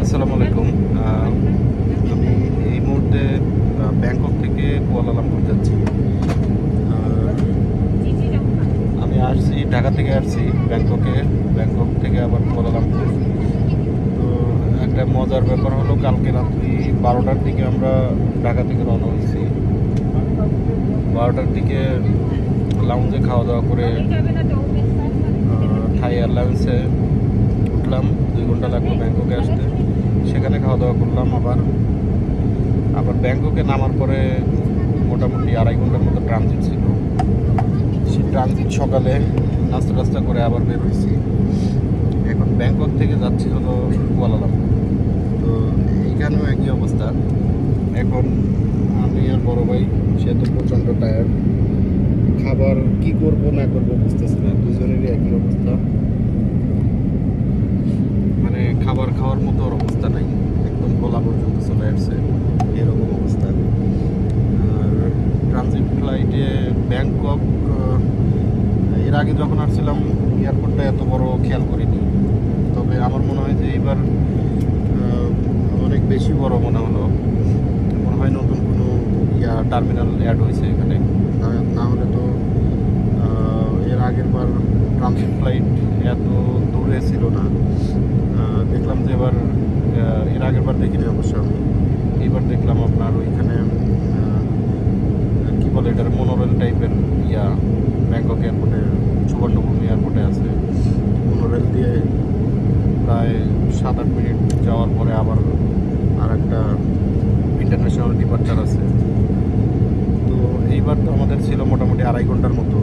আসসালামু আলাইকুম। আমি এই মুহূর্তে ব্যাংকক থেকে কুয়ালালামপুর যাচ্ছি। আমি আসছি ঢাকা থেকে, আসছি ব্যাংকক থেকে আবার কুয়ালালামপুর। তো একটা মজার ব্যাপার হলো, কালকে রাত্রি 12টার দিকে আমরা ঢাকা থেকে রওনা হয়েছি। 12টার দিকে লাউঞ্জে খাওয়া দাওয়া করে থাই এয়ারলাইন্সে উঠলাম। 2 ঘন্টা লাগলো ব্যাংককে আসতে। সেখানে খাওয়া দাওয়া করলাম। আবার ব্যাংককে নামার পরে মোটামুটি 2.5 ঘন্টার মতো ট্রানজিট ছিল। সেই ট্রানজিট সকালে নাস্তা করে আবার বের হয়েছি। এখন ব্যাংকক থেকে যাচ্ছি হলো কুয়ালালামপুর। তো এইখানেও একই অবস্থা। এখন আমি আর বড় ভাই, সে তো প্রচণ্ড টায়ার্ড। খাবার কি করব না করবো বুঝতেছি না, দুজনেরই একই অবস্থা। মানে খাবার খাওয়ার মতো অবস্থা নাই, একদম গলা পর্যন্ত চলে আসছে, এরকম অবস্থা। আর ট্রানজিট ফ্লাইটে ব্যাংকক, এর আগে যখন আসছিলাম এয়ারপোর্টটা এত বড় খেয়াল করিনি। তবে আমার মনে হয় যে এইবার অনেক বেশি বড় মনে হলো। মনে হয় নতুন কোনো টার্মিনাল অ্যাড হয়েছে এখানে, না হলে তো এর আগের বার ট্রানজিট ফ্লাইট এত দূরে ছিল না। দেখলাম যে এর আগের বার দেখিনি অবশ্য আমি, এইবার দেখলাম আপনার ওইখানে কি বলে এটার মনোরেল টাইপের ব্যাংকক এয়ারপোর্টে, সুবর্ণভূমি এয়ারপোর্টে আছে। মনোরেল দিয়ে প্রায় 7-8 মিনিট যাওয়ার পরে আবার আর একটা ইন্টারন্যাশনাল ডিপার্চার আছে। তো এইবার তো আমাদের ছিল মোটামুটি 2.5 ঘন্টার মতো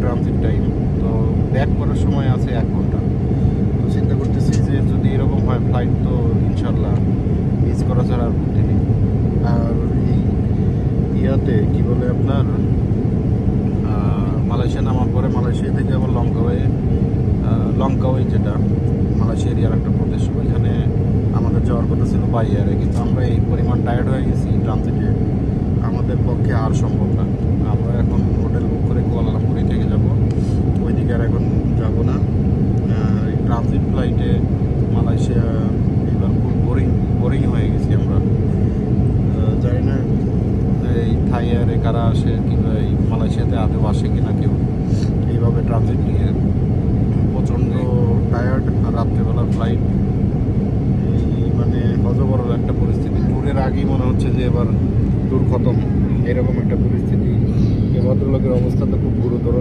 ট্রানজিট টাইম। তো ব্যাক করার সময় আছে 1 ঘন্টা। তো চিন্তা করতেছি যে যদি এরকম হয় ফ্লাইট তো ইনশাল্লাহ মিস করা ছাড়া আর বুদ্ধি নেই। আর এই কি বলে আপনার মালয়েশিয়া নামার পরে মালয়েশিয়া থেকে আবার লঙ্কাওয়ে যেটা মালয়েশিয়ার আর একটা প্রদেশ, ওইখানে আমাদের যাওয়ার কথা ছিল বাই এয়ারে। কিন্তু আমরা এই পরিমাণ টায়ার্ড হয়ে গেছি ট্রানজিটে, আমাদের পক্ষে আর সম্ভব না। আমরা এখন হোটেল বুক করে কুয়ালালামপুরে থেকে যাব, ওইদিকে আর এখন যাব না। এই ট্রানজিট ফ্লাইটে মালয়েশিয়া এবার খুব বোরিং হয়ে গেছি আমরা। জানি না এই থাই এয়ারে কারা আসে, কিংবা এই মালয়েশিয়াতে আদৌ আসে কিনা কেউ এইভাবে ট্রানজিট নিয়ে। প্রচণ্ড টায়ার্ড, আর রাত্রেবেলার ফ্লাইট, এই মানে হজবরল একটা পরিস্থিতি। ট্যুরের আগেই মনে হচ্ছে যে এবার ট্যুর খতম, এরকম একটা পরিস্থিতি। এ ভদ্রলোকের অবস্থা তো খুব গুরুতর,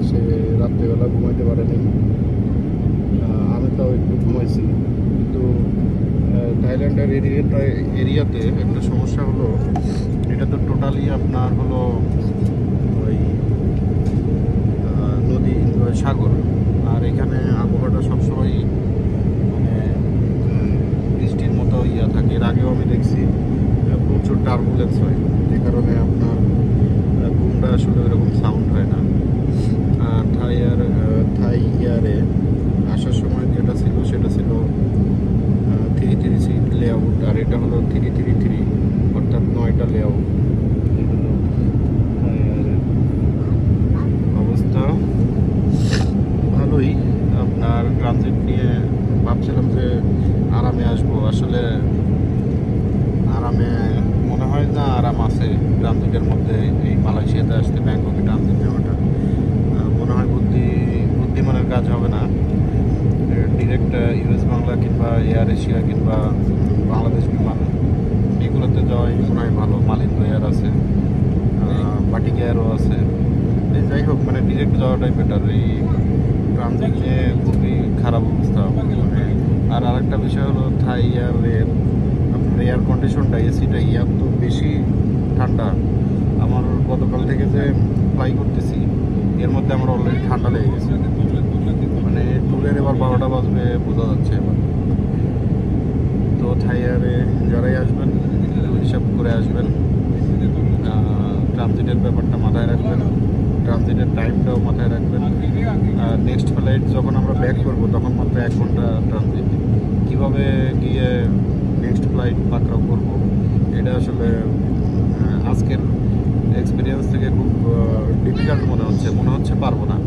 সে রাত্রেবেলা ঘুমাইতে পারেনি। আমি তাও একটু ঘুমাইছি। কিন্তু থাইল্যান্ডের এরিয়াতে একটা সমস্যা হলো, এটা তো টোটালি আপনার হলো ওই নদী, সাগর। আর এখানে আবহাওয়াটা সবসময় মানে বৃষ্টির মতো থাকে। এর আগেও আমি দেখছি প্রচুর টার্বুলেন্স হয়, যে কারণে আপনার ঘুমটা আসলে ওইরকম সাউন্ড হয় না। আর থাই ইয়ারে আসার সময় যেটা ছিল সেটা ছিল 3 সিট লেআউট, আর এটা হলো 3 অর্থাৎ 9টা লেআউট। অবস্থা ভালোই। আপনার ট্রানজিট নিয়ে ভাবছিলাম যে আরামে আসবো, আসলে আরামে মনে হয় না আরাম আছে ট্রানজিটের মধ্যে। এই মালয়েশিয়াতে আসতে ব্যাংককে ট্রানজিট নেওয়াটা মনে হয় বুদ্ধিমানের কাজ হবে না। ডিরেক্ট ইউএস বাংলা কিংবা এয়ার এশিয়া কিংবা বাংলাদেশ বিমান এগুলোতে যাওয়াই মনে হয় ভালো। মালিন্দ্র এয়ার আছে, বাটিক এয়ারও আছে। যাই হোক, মানে ডিরেক্ট যাওয়াটাই বেটার। এই ট্রানজিট নিয়ে খুবই খারাপ অবস্থা। আর আরেকটা বিষয় হলো থাই এয়ারের আপনার এয়ার কন্ডিশনটা, এসিটা এত বেশি ঠান্ডা। আমার গতকাল থেকে যে ফ্লাই করতেছি এর মধ্যে আমার অলরেডি ঠান্ডা লেগে গেছে। মানে ট্যুরের এবার 12টা বাজবে বোঝা যাচ্ছে এবার। তো থাই এয়ারে যারাই আসবেন হিসাব করে আসবেন, ট্রানজিটের ব্যাপারটা মাথায় রাখবেন, ট্রানজিটের টাইমটাও মাথায় রাখবেন। আর নেক্সট ফ্লাইট যখন আমরা ব্যাক করবো তখন মাত্র 1 ঘন্টা ট্রানজিট। কীভাবে গিয়ে নেক্সট ফ্লাইট পাকড়াও করবো, এটা আসলে আজকের এক্সপিরিয়েন্স থেকে খুব ডিফিকাল্ট মনে হচ্ছে পারবো না।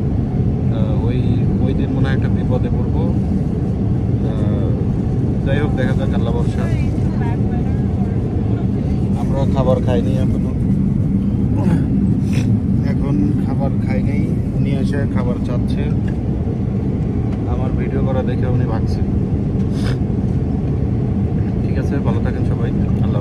ওই দিন মনে হয় একটা বিপদে পড়বো। যাই হোক, দেখা যাক, আল্লাহ ভরসা। আমরা খাবার খাইনি এখনো, এখন খাবার খাইনি। উনি এসে খাবার চাচ্ছে, আমার ভিডিও করা দেখে উনি ভাগছে। ঠিক আছে, ভালো থাকেন সবাই, আল্লাহ।